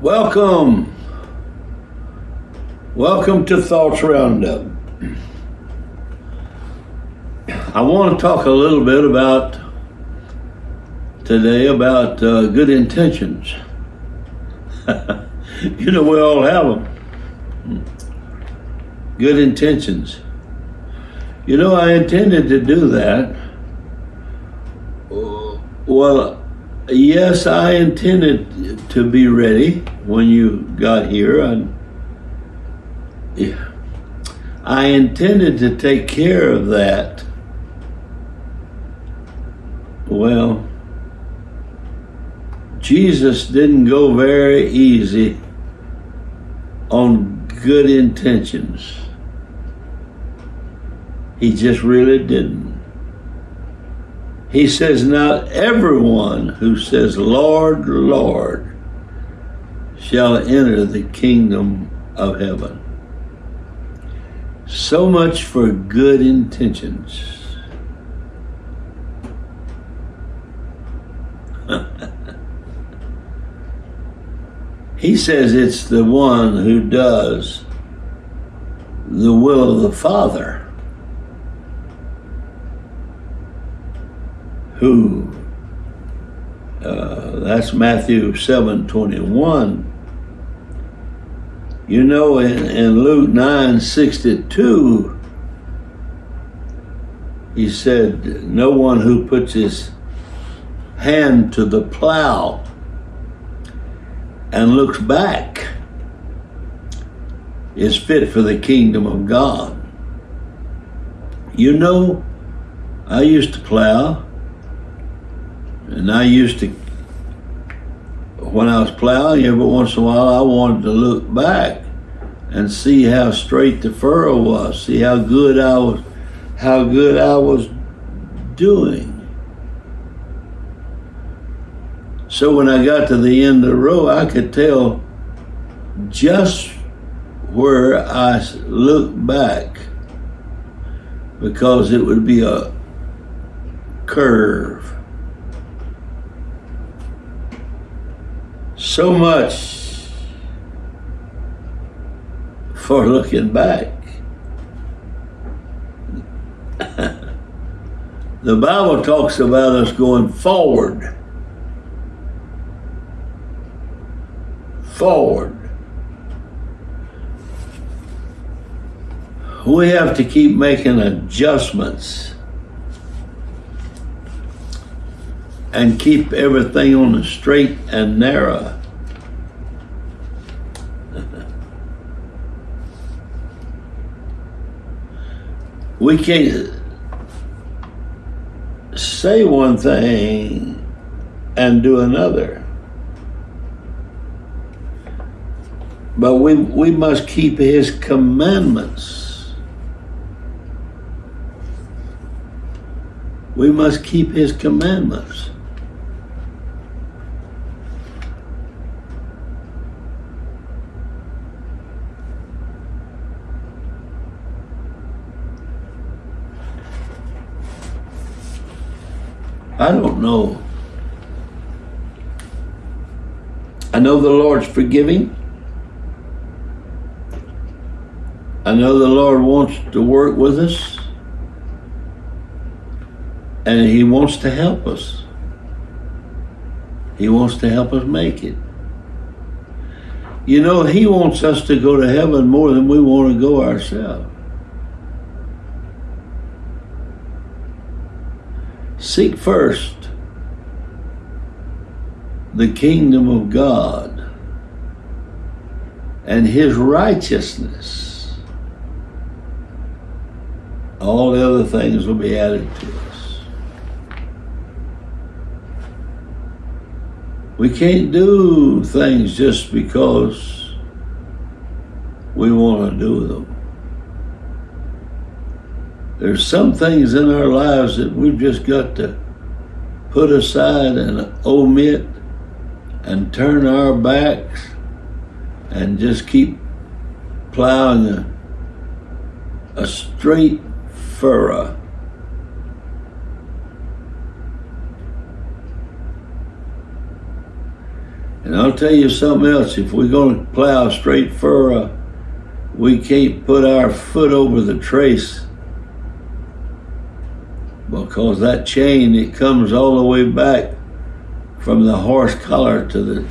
Welcome. Welcome to Thoughts Roundup. I want to talk a little bit today about good intentions. We all have them. Good intentions. I intended to do that. Well, yes, I intended to be ready when you got here. I intended to take care of that. Well, Jesus didn't go very easy on good intentions. He just really didn't. He says, not everyone who says, Lord, Lord, shall enter the kingdom of heaven. So much for good intentions. He says it's the one who does the will of the Father who, that's Matthew 7:21. In Luke 9:62, he said, no one who puts his hand to the plow and looks back is fit for the kingdom of God. I used to plow, and when I was plowing, every once in a while I wanted to look back and see how straight the furrow was, see how good I was doing. So when I got to the end of the row, I could tell just where I looked back, because it would be a curve. So much for looking back. The Bible talks about us going forward. Forward. We have to keep making adjustments and keep everything on the straight and narrow. We can't say one thing and do another. But we must keep his commandments. We must keep his commandments. I don't know. I know the Lord's forgiving. I know the Lord wants to work with us, and he wants to help us. He wants to help us make it. He wants us to go to heaven more than we want to go ourselves. Seek first the kingdom of God and his righteousness. All the other things will be added to us. We can't do things just because we want to do them. There's some things in our lives that we've just got to put aside and omit and turn our backs and just keep plowing a straight furrow. And I'll tell you something else. If we're going to plow straight furrow, we can't put our foot over the trace, because that chain, it comes all the way back from the horse collar to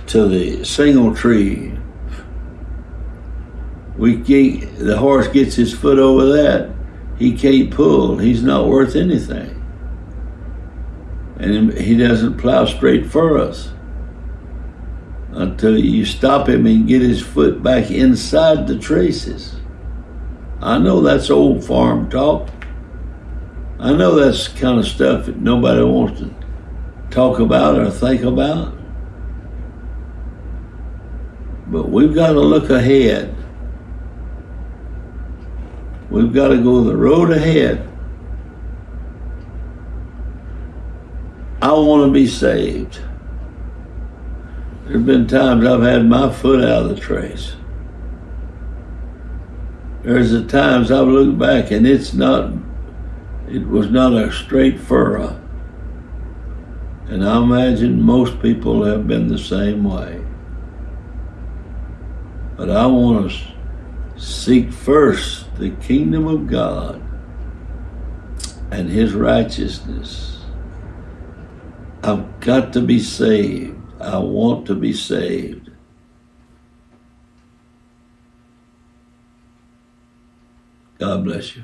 the single tree. The horse gets his foot over that, he can't pull. He's not worth anything. And he doesn't plow straight furrows until you stop him and get his foot back inside the traces. I know that's old farm talk. I know that's the kind of stuff that nobody wants to talk about or think about. But we've got to look ahead. We've got to go the road ahead. I want to be saved. There's been times I've had my foot out of the trace. There's the times I've looked back and it was not a straight furrow. And I imagine most people have been the same way. But I want to seek first the kingdom of God and His righteousness. I've got to be saved. I want to be saved. God bless you.